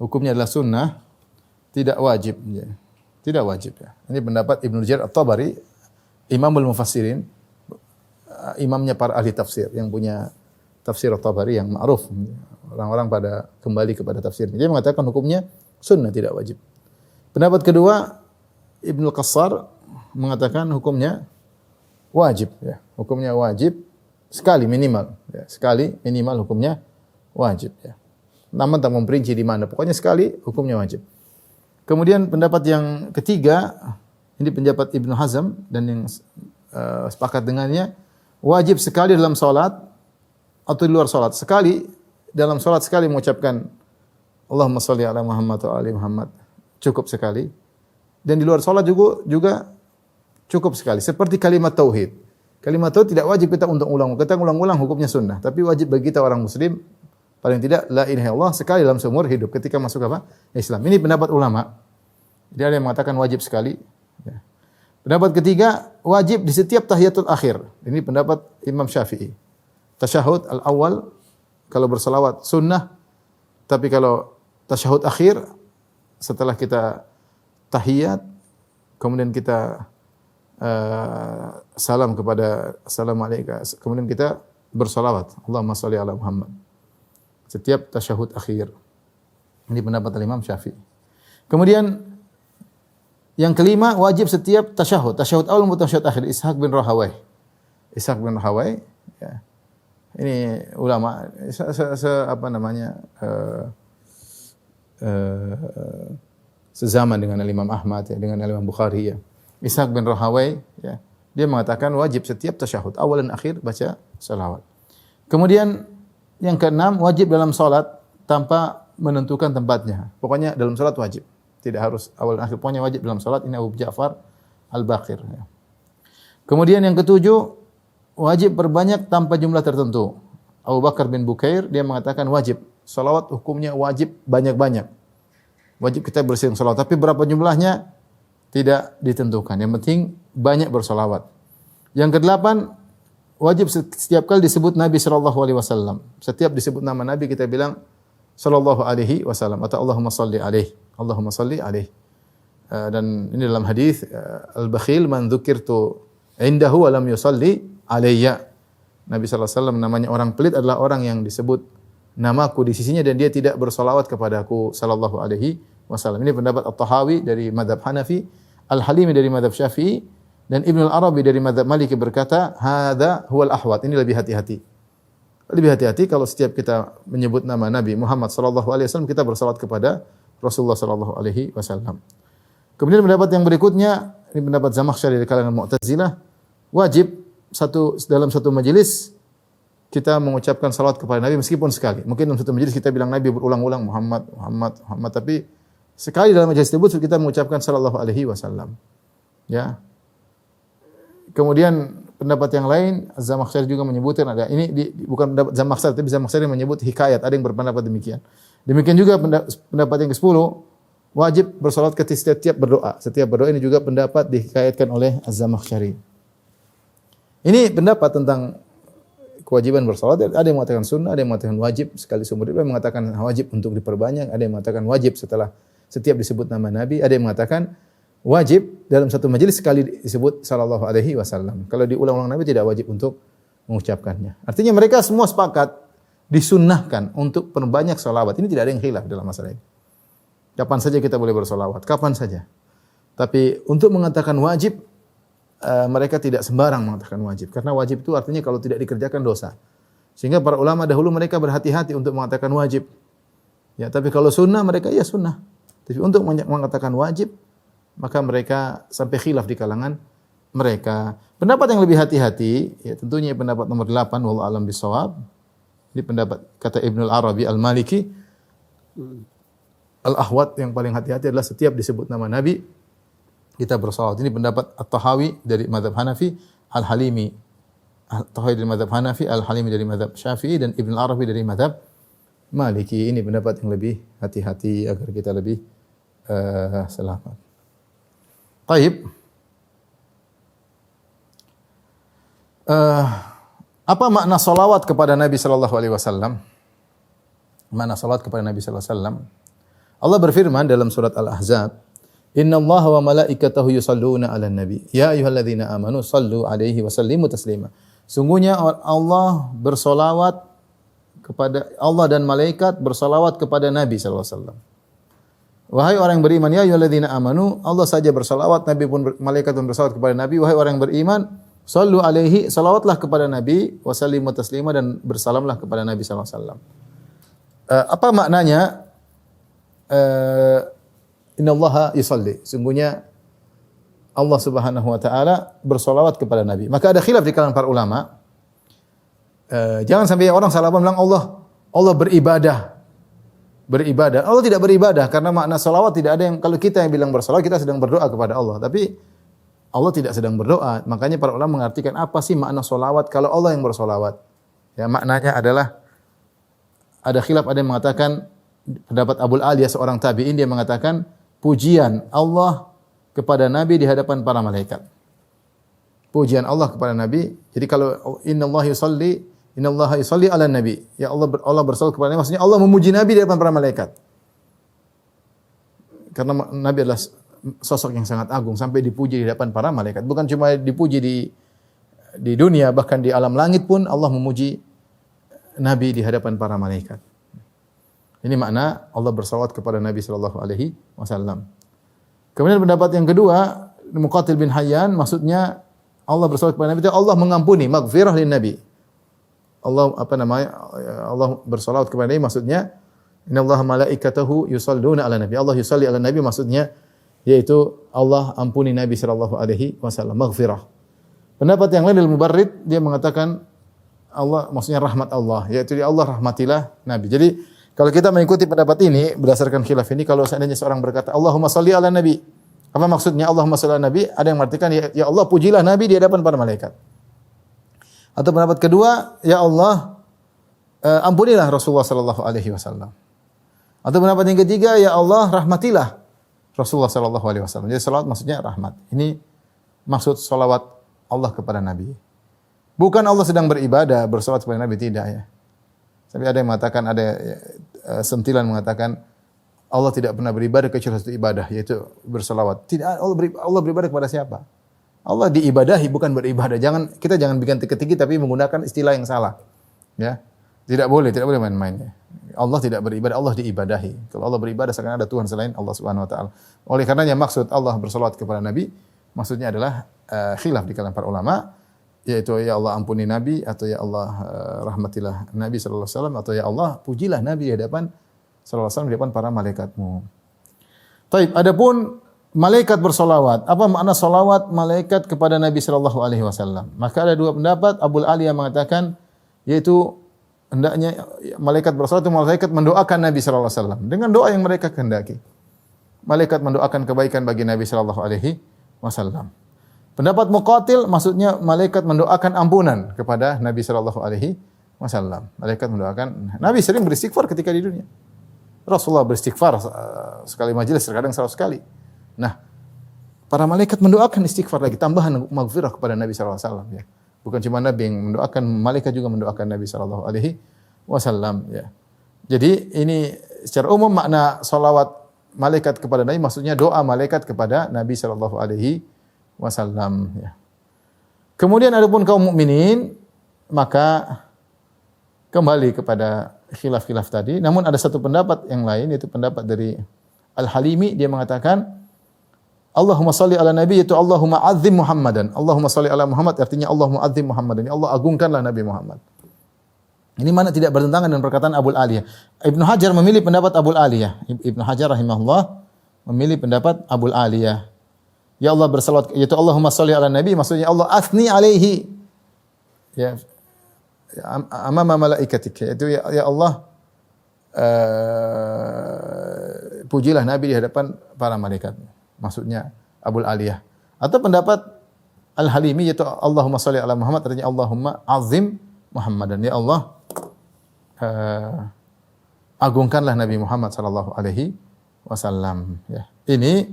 Hukumnya adalah sunnah, tidak wajib. Tidak wajib ya. Ini pendapat Ibnu Jarir At-Tabari, Imamul Mufassirin, imamnya para ahli tafsir yang punya tafsir At-Tabari yang ma'ruf. Orang-orang pada kembali kepada tafsirnya. Dia mengatakan hukumnya sunnah, tidak wajib. Pendapat kedua, Ibnu Qassar mengatakan hukumnya wajib ya. Hukumnya wajib sekali minimal ya. Sekali minimal hukumnya wajib ya. Namun tak memperinci di mana. Pokoknya sekali hukumnya wajib. Kemudian pendapat yang ketiga, ini pendapat Ibnu Hazm dan yang sepakat dengannya, wajib sekali dalam salat atau di luar salat. Sekali dalam salat sekali mengucapkan Allahumma shalli ala Muhammad wa ali Muhammad, cukup sekali. Dan di luar salat juga cukup sekali. Seperti kalimat tauhid. Kalimat tauhid tidak wajib kita untuk ulang. Kita ulang-ulang hukumnya sunnah, tapi wajib bagi kita orang muslim paling tidak la ilaha illallah sekali dalam seumur hidup ketika masuk apa? Islam. Ini pendapat ulama. Dia ada yang mengatakan wajib sekali. Ya. Pendapat ketiga, wajib di setiap tahiyatul akhir. Ini pendapat Imam Syafi'i. Tasyahud al-awwal kalau bersalawat sunnah, tapi kalau tasyahud akhir setelah kita tahiyat kemudian kita salam kepada assalamualaikum, kemudian kita bersalawat Allahumma shalli ala Muhammad setiap tasyahud akhir. Ini pendapat Imam Syafi'i. Kemudian yang kelima, wajib setiap tasyahud. Tasyahud awal maupun tasyahud akhir. Ishaq bin Rahawai ya. Ini ulama sezaman dengan Imam Ahmad ya, dengan Imam Bukhari ya. Ishaq bin Rahawai ya, dia mengatakan wajib setiap tasyahud awal dan akhir baca salawat. Kemudian yang keenam, wajib dalam salat tanpa menentukan tempatnya. Pokoknya dalam salat wajib. Tidak harus awal dan akhir, pokoknya wajib dalam salat. Ini Abu Ja'far Al-Baqir ya. Kemudian yang ketujuh, wajib berbanyak tanpa jumlah tertentu. Abu Bakar bin Bukair dia mengatakan wajib. Salawat hukumnya wajib banyak-banyak. Wajib kita bersering salawat, tapi berapa jumlahnya tidak ditentukan. Yang penting banyak bersalawat. Yang kedelapan, wajib setiap kali disebut Nabi sallallahu alaihi wasallam. Setiap disebut nama Nabi kita bilang sallallahu alaihi wasallam atau Allahumma shalli alaihi. Allahumma salli alaihi. Dan ini dalam hadis al-bakhil man dzukirtu indahu wa lam yusalli alayya. Nabi sallallahu alaihi wasallam namanya orang pelit adalah orang yang disebut namaku di sisinya dan dia tidak bersolawat kepadaku sallallahu alaihi wasallam. Ini pendapat At-Tahawi dari mazhab Hanafi, Al-Halimi dari mazhab Syafi'i, dan Ibnu Al-Arabi dari mazhab Maliki berkata, "Hadza huwal ahwat." Ini lebih hati-hati. Lebih hati-hati kalau setiap kita menyebut nama Nabi Muhammad sallallahu alaihi wasallam kita bersalawat kepada Rasulullah sallallahu alaihi wasallam. Kemudian pendapat yang berikutnya, ini pendapat Zamakhsyari dari kalangan Mu'tazilah, wajib dalam satu majelis kita mengucapkan salawat kepada Nabi meskipun sekali. Mungkin dalam satu majelis kita bilang Nabi berulang-ulang Muhammad, Muhammad, Muhammad, tapi sekali dalam majelis tersebut kita mengucapkan sallallahu alaihi wasallam. Ya. Kemudian pendapat yang lain, Zamakhsyari juga menyebutkan ada ini bukan pendapat Zamakhsyari, tapi Zamakhsyari menyebut hikayat, ada yang berpendapat demikian. Demikian juga pendapat yang ke-10, wajib bersalawat ketika setiap berdoa. Setiap berdoa ini juga pendapat dihikayatkan oleh Az-Zamakhsyari. Ini pendapat tentang kewajiban bersalawat. Ada yang mengatakan sunnah, ada yang mengatakan wajib sekali seumur hidup, ada yang mengatakan wajib untuk diperbanyak, ada yang mengatakan wajib setelah setiap disebut nama Nabi, ada yang mengatakan wajib dalam satu majelis sekali disebut sallallahu alaihi wasallam. Kalau diulang-ulang Nabi tidak wajib untuk mengucapkannya. Artinya mereka semua sepakat disunnahkan untuk perbanyak salawat. Ini tidak ada yang khilaf dalam masalah ini. Kapan saja kita boleh bersalawat, kapan saja. Tapi untuk mengatakan wajib, mereka tidak sembarang mengatakan wajib. Karena wajib itu artinya kalau tidak dikerjakan dosa. Sehingga para ulama dahulu mereka berhati-hati untuk mengatakan wajib. Ya, tapi kalau sunnah mereka ya sunnah. Tapi untuk mengatakan wajib, maka mereka sampai khilaf di kalangan mereka. Pendapat yang lebih hati-hati, ya tentunya pendapat nomor 8, wallahu a'lam bishawab. Ini pendapat kata Ibnu Al-Arabi Al-Maliki. Al-ahwat yang paling hati-hati adalah setiap disebut nama Nabi kita bersalawat. Ini pendapat At-Tahawi dari mazhab Hanafi, Al-Halimi At-Tahawi dari mazhab Hanafi, Al-Halimi dari mazhab Syafi'i, dan Ibnu Arabi dari mazhab Maliki. Ini pendapat yang lebih hati-hati agar kita lebih selamat. Taib. Apa makna salawat kepada Nabi sallallahu alaihi wasallam? Makna salawat kepada Nabi sallallahu alaihi wasallam. Allah berfirman dalam surat Al-Ahzab, "Innallaha wa malaikatahu yusholluna 'alan nabi, ya ayyuhalladzina amanu shallu 'alaihi wa sallimu taslima." Sungguhnya Allah bersolawat kepada Allah dan malaikat bersolawat kepada Nabi sallallahu alaihi wasallam. Wahai orang yang beriman, ya ayyuhalladzina amanu, Allah saja bersolawat, Nabi pun malaikat pun bersolawat kepada Nabi. Wahai orang yang beriman, shallu 'alaihi, salawatlah kepada Nabi, wa sallimu taslima, dan bersalamlah kepada Nabi sallallahu alaihi wasallam. Apa maknanya? Innallaha yusalli. Sungguhnya Allah Subhanahu wa taala bersolawat kepada Nabi. Maka ada khilaf di kalangan para ulama. Jangan sampai orang salah paham bilang Allah beribadah. Beribadah. Allah tidak beribadah karena makna solawat tidak ada yang, kalau kita yang bilang bersolawat kita sedang berdoa kepada Allah. Tapi Allah tidak sedang berdoa. Makanya para ulama mengartikan apa sih makna solawat kalau Allah yang bersolawat. Ya, maknanya adalah ada khilaf, ada yang mengatakan pendapat Abul Aliyah seorang tabi'in, dia mengatakan pujian Allah kepada Nabi di hadapan para malaikat. Pujian Allah kepada Nabi. Jadi kalau innallaha yusalli 'alan nabi, ya Allah bersalawat kepada Nabi, maksudnya Allah memuji Nabi di hadapan para malaikat. Karena Nabi adalah sosok yang sangat agung sampai dipuji di hadapan para malaikat. Bukan cuma dipuji di dunia, bahkan di alam langit pun Allah memuji Nabi di hadapan para malaikat. Ini makna Allah bersalawat kepada Nabi sallallahu alaihi wasallam. Kemudian pendapat yang kedua, Muqatil bin Hayyan, maksudnya Allah bersalawat kepada Nabi itu Allah mengampuni, maghfirah lin Nabi. Allah bersalawat kepada Nabi maksudnya innallaha malaikatahu yusholluna 'alan nabi. Allah yusalli 'alan nabi maksudnya yaitu Allah ampuni Nabi sallallahu alaihi wasallam, maghfirah. Pendapat yang lain dari Mubarrid, dia mengatakan Allah maksudnya rahmat Allah, yaitu Allah rahmatilah Nabi. Jadi kalau kita mengikuti pendapat ini berdasarkan khilaf ini, kalau seandainya seorang berkata Allahumma shalli 'alan nabi, apa maksudnya Allahumma shalli 'alan nabi? Ada yang mengartikan ya Allah pujilah Nabi di hadapan para malaikat. Atau pendapat kedua, ya Allah ampunilah Rasulullah sallallahu alaihi wasallam. Atau pendapat yang ketiga, ya Allah rahmatilah Rasulullah sallallahu alaihi wasallam. Jadi salawat maksudnya rahmat. Ini maksud salawat Allah kepada Nabi. Bukan Allah sedang beribadah bersalawat kepada Nabi, tidak ya. Tapi ada yang mengatakan, ada sentilan mengatakan Allah tidak pernah beribadah kecuali satu ibadah, yaitu berselawat. Tidak, Allah beribadah kepada siapa? Allah diibadahi bukan beribadah. Kita jangan bikin teka-teki tapi menggunakan istilah yang salah. Ya. Tidak boleh main-main. Allah tidak beribadah, Allah diibadahi. Kalau Allah beribadah seakan ada Tuhan selain Allah Subhanahu wa taala. Oleh karenanya maksud Allah berselawat kepada Nabi maksudnya adalah khilaf di kalangan para ulama, yaitu ya Allah ampuni Nabi, atau ya Allah rahmatilah Nabi sallallahu alaihi wasallam, atau ya Allah pujilah Nabi di hadapan sallallahu alaihi wasallam di depan para malaikatmu. Taib, adapun malaikat bersolawat, apa makna solawat malaikat kepada Nabi sallallahu alaihi wasallam? Maka ada dua pendapat. Abul Aliyah mengatakan yaitu hendaknya malaikat bersolawat itu malaikat mendoakan Nabi sallallahu alaihi wasallam dengan doa yang mereka kehendaki. Malaikat mendoakan kebaikan bagi Nabi sallallahu alaihi wasallam. Pendapat Muqatil maksudnya malaikat mendoakan ampunan kepada Nabi sallallahu alaihi wasallam. Malaikat mendoakan. Nabi sering beristighfar ketika di dunia. Rasulullah beristighfar sekali majelis, terkadang 100 kali. Nah, para malaikat mendoakan istighfar lagi, tambahan maghfirah kepada Nabi sallallahu alaihi wasallam ya. Bukan cuma Nabi yang mendoakan, malaikat juga mendoakan Nabi sallallahu alaihi wasallam ya. Jadi ini secara umum makna salawat malaikat kepada Nabi maksudnya doa malaikat kepada Nabi sallallahu alaihi wasallam ya. Kemudian adapun kaum mukminin maka kembali kepada khilaf-khilaf tadi. Namun ada satu pendapat yang lain, yaitu pendapat dari Al-Halimi. Dia mengatakan Allahumma salli ala Nabi, yaitu Allahumma azim Muhammadan. Allahumma salli ala Muhammad artinya Allahumma azim Muhammadan. Ya Allah agungkanlah Nabi Muhammad. Ini mana tidak bertentangan dengan perkataan Abul Aliyah. Ibnu Hajar memilih pendapat Abul Aliyah. Ibnu Hajar rahimahullah memilih pendapat Abul Aliyah. Ya Allah bersalawat, yaitu Allahumma salli ala Nabi maksudnya Allah asni alaihi. Ya. Amama malaikatik, yaitu ya Allah pujilah Nabi di hadapan para malaikat. Maksudnya Abul Aliyah. Atau pendapat Al-Halimi yaitu Allahumma shalli ala Muhammad artinya Allahumma azim Muhammadan. Ya Allah agungkanlah Nabi Muhammad sallallahu alaihi wasallam ya. Ini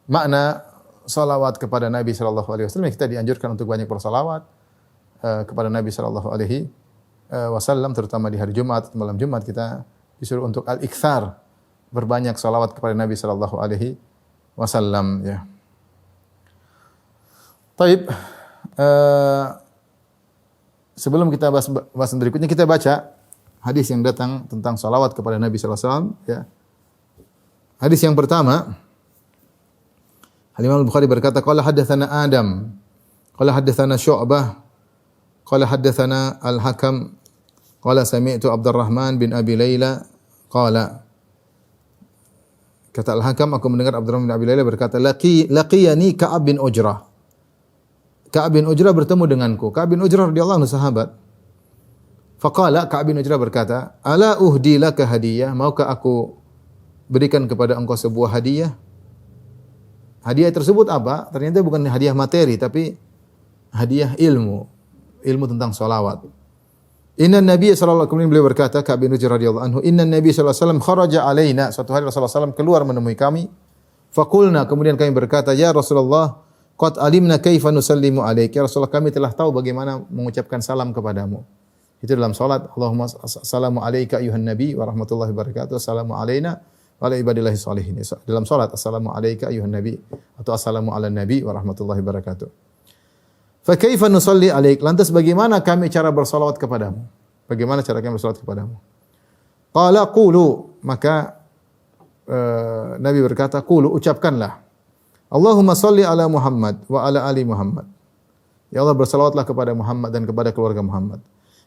makna salawat kepada Nabi sallallahu alaihi wasallam. Kita dianjurkan untuk banyak bersalawat kepada Nabi sallallahu alaihi wasallam, terutama di hari Jumat, malam Jumat kita disuruh untuk al-iktsar, berbanyak salawat kepada Nabi sallallahu alaihi wasallam ya. Taib, sebelum kita bahas bahasan berikutnya, kita baca hadis yang datang tentang salawat kepada Nabi sallallahu alaihi wasallam ya. Hadis yang pertama, Al-Imam Al-Bukhari berkata qala haddatsana Adam qala haddatsana Syu'bah qala haddatsana Al-Hakam qala sami'tu Abdurrahman bin Abi Laila qala, kata Al-Hakam aku mendengar Abdurrahman bin Abi Laila berkata laqiyani Ka'ab bin Ujrah. Ka'ab bin Ujrah bertemu denganku. Ka'ab bin Ujrah radhiyallahu anhu sahabat. Faqala, Ka'ab bin Ujrah berkata, "Ala uhdi laka hadiyah? Maukah aku berikan kepada engkau sebuah hadiah?" Hadiah tersebut apa? Ternyata bukan hadiah materi tapi hadiah ilmu tentang salawat. Inna Nabi sallallahu alaihi wasallam, beliau berkata, Ka'ab bin Ujrah radhiyallahu anhu, "Inna Nabi sallallahu alaihi wasallam kharaja alaina." Suatu hari Rasulullah sallallahu alaihi wasallam keluar menemui kami. Faqulna, kemudian kami berkata, "Ya Rasulullah, qad alimna kaifa nusallimu alaik." Ya Rasulullah, kami telah tahu bagaimana mengucapkan salam kepadamu. Itu dalam salat. Allahumma assalamu alayka ayuhan nabi wa rahmatullahi wa barakatuh. Assalamu alayna wa ala ibadillahi shalihin. Dalam salat assalamu alayka ayuhan nabi atau assalamu ala nabi wa rahmatullahi wa barakatuh. Fa kaifa nusalli alaik? Lantas bagaimana kami cara bersalawat kepadamu? Bagaimana cara kami bersalawat kepadamu? Qala qulu, maka Nabi berkata, qulu, ucapkanlah. Allahumma salli ala Muhammad wa ala ali Muhammad. Ya Allah bersalawatlah kepada Muhammad dan kepada keluarga Muhammad.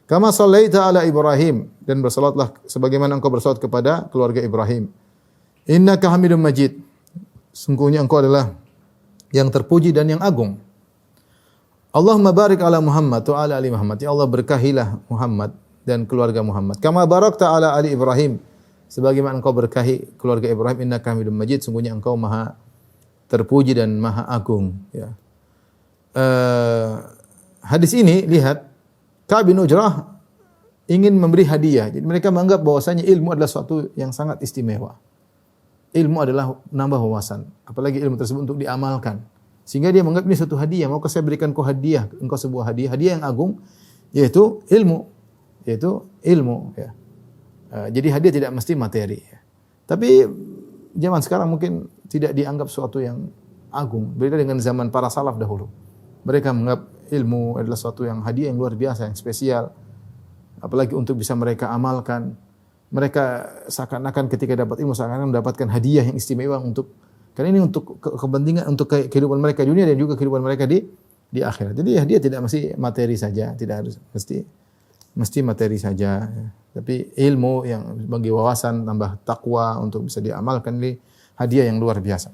Kama sallaita ala Ibrahim, dan bersalawatlah sebagaimana engkau bersalawat kepada keluarga Ibrahim. Innaka Hamidum Majid. Sungguhnya engkau adalah yang terpuji dan yang agung. Allahumma barik ala Muhammad wa ala ali Muhammad. Ya Allah berkahilah Muhammad dan keluarga Muhammad. Kama barakta ala ali Ibrahim. Sebagaimana engkau berkahi keluarga Ibrahim. Innaka Hamidum Majid. Sungguhnya engkau maha terpuji dan maha agung. Ya. Hadis ini lihat, Ka'ab bin Ujrah ingin memberi hadiah. Jadi mereka menganggap bahwasanya ilmu adalah sesuatu yang sangat istimewa. Ilmu adalah menambah wawasan, apalagi ilmu tersebut untuk diamalkan. Sehingga dia menganggap ini suatu hadiah. Maukah saya berikan kau hadiah, engkau sebuah hadiah yang agung, yaitu ilmu, ya. Jadi hadiah tidak mesti materi. Ya. Tapi zaman sekarang mungkin tidak dianggap suatu yang agung. Beda dengan zaman para salaf dahulu. Mereka menganggap ilmu adalah suatu yang hadiah yang luar biasa, yang spesial. Apalagi untuk bisa mereka amalkan. Mereka seakan-akan ketika dapat ilmu seakan-akan mendapatkan hadiah yang istimewa untuk, karena ini untuk kepentingan, untuk kehidupan mereka di dunia dan juga kehidupan mereka di akhirat. Jadi hadiah tidak mesti materi saja, tidak harus mesti materi saja. Tapi ilmu yang bagi wawasan, tambah takwa untuk bisa diamalkan, ini hadiah yang luar biasa.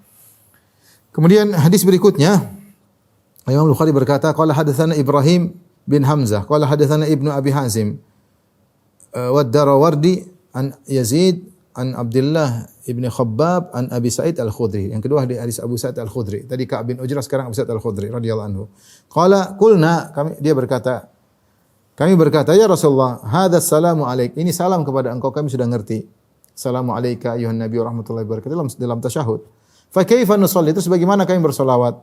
Kemudian hadis berikutnya, Imam Bukhari berkata, qala hadatsana Ibrahim bin Hamzah, qala hadatsana Ibnu Abi Hazim, wa ad-Darawardi an Yazid an Abdullah ibn Khabbab an Abi Sa'id Al-Khudri. Yang kedua hadis Abu Sa'id Al-Khudri. Tadi Ka'ab bin Ujrah, sekarang Abu Sa'id Al-Khudri radhiyallahu anhu. Qala qulna, kami berkata, ya Rasulullah, hadza salamu alaik. Ini salam kepada engkau, kami sudah ngerti. Assalamu alayka ayuhan nabi wa rahmatullahi wa barakatuh dalam tasyahud. Fa kaifa nusalli? Itu sebagaimana kami bersolawat?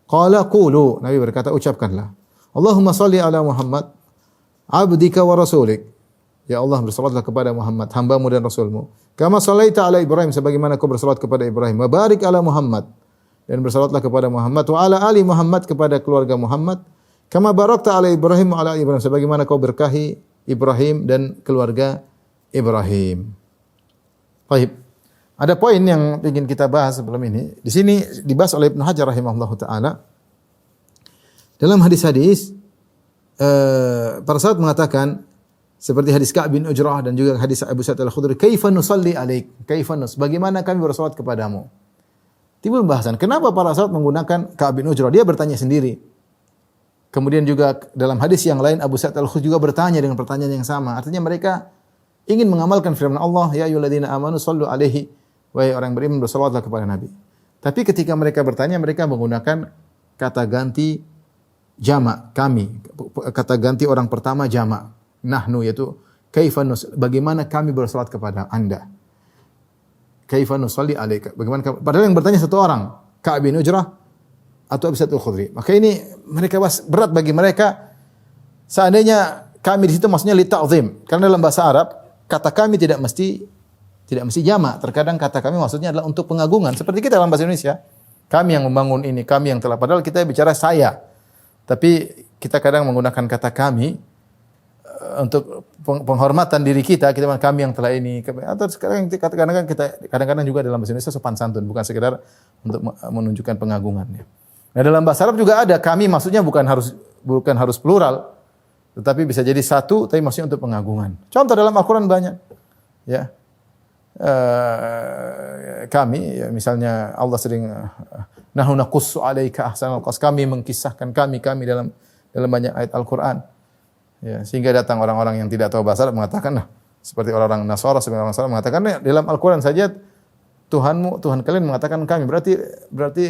Qala qulu, Nabi berkata, ucapkanlah. Allahumma salli ala Muhammad abdika wa rasulik. Ya Allah, bersalatlah kepada Muhammad, hambamu dan rasulmu. Kama sallaita ala Ibrahim, sebagaimana kau bersalat kepada Ibrahim. Wa barik ala Muhammad, dan bersalatlah kepada Muhammad. Wa ala ali Muhammad, kepada keluarga Muhammad. Kama barakta ala Ibrahim wa ala Ibrahim, sebagaimana kau berkahi Ibrahim dan keluarga Ibrahim. Baik. Ada poin yang ingin kita bahas sebelum ini. Di sini dibahas oleh Ibnu Hajar rahimahullahu taala. Dalam hadis-hadis para sahabat mengatakan, seperti hadis Ka'ab bin Ujrah dan juga hadis Abu Sa'id Al-Khudri, kaifa nusalli alaik? Kaifa bagaimana kami bersalat kepadamu? Timbul pembahasan, kenapa para sahabat menggunakan Ka'ab bin Ujrah? Dia bertanya sendiri. Kemudian juga dalam hadis yang lain Abu Sa'id Al-Khudri juga bertanya dengan pertanyaan yang sama. Artinya mereka ingin mengamalkan firman Allah, ya ayyuhalladzina amanu sallu alaihi, wahai orang beriman bersalawatlah kepada Nabi. Tapi ketika mereka bertanya, mereka menggunakan kata ganti jamak, kami. Kata ganti orang pertama jamak. Nahnu, yaitu kaifa bagaimana kami bersalat kepada Anda. Kaifa nusalli alaika? Bagaimana kami, padahal yang bertanya satu orang, Ka'ab bin Ujrah atau Abu Sa'id Al-Khudri. Maka ini mereka berat bagi mereka. Seandainya kami di situ maksudnya li ta'zim. Karena dalam bahasa Arab kata kami tidak mesti jamak. Terkadang kata kami maksudnya adalah untuk pengagungan. Seperti kita dalam bahasa Indonesia, kami yang membangun ini, kami yang telah, padahal kita bicara saya. Tapi kita kadang menggunakan kata kami untuk penghormatan diri kita bilang kami yang telah ini. Atau sekarang kadang-kadang kita juga dalam bahasa Indonesia sopan santun, bukan sekedar untuk menunjukkan pengagungannya. Nah, dalam bahasa Arab juga ada kami, maksudnya bukan harus plural, tetapi bisa jadi satu, tapi maksudnya untuk pengagungan. Contoh dalam Al-Qur'an banyak. Ya. Kami, ya, misalnya Allah sering nahnu naqussu 'alaika ahsanal qasas, kami mengkisahkan kami dalam banyak ayat Al-Qur'an. Ya, sehingga datang orang-orang yang tidak tahu bahasa Arab mengatakan, nah, seperti orang-orang Nasara, sebagian orang Nasara mengatakan, nah, dalam Al-Qur'an saja Tuhan kalian mengatakan kami, berarti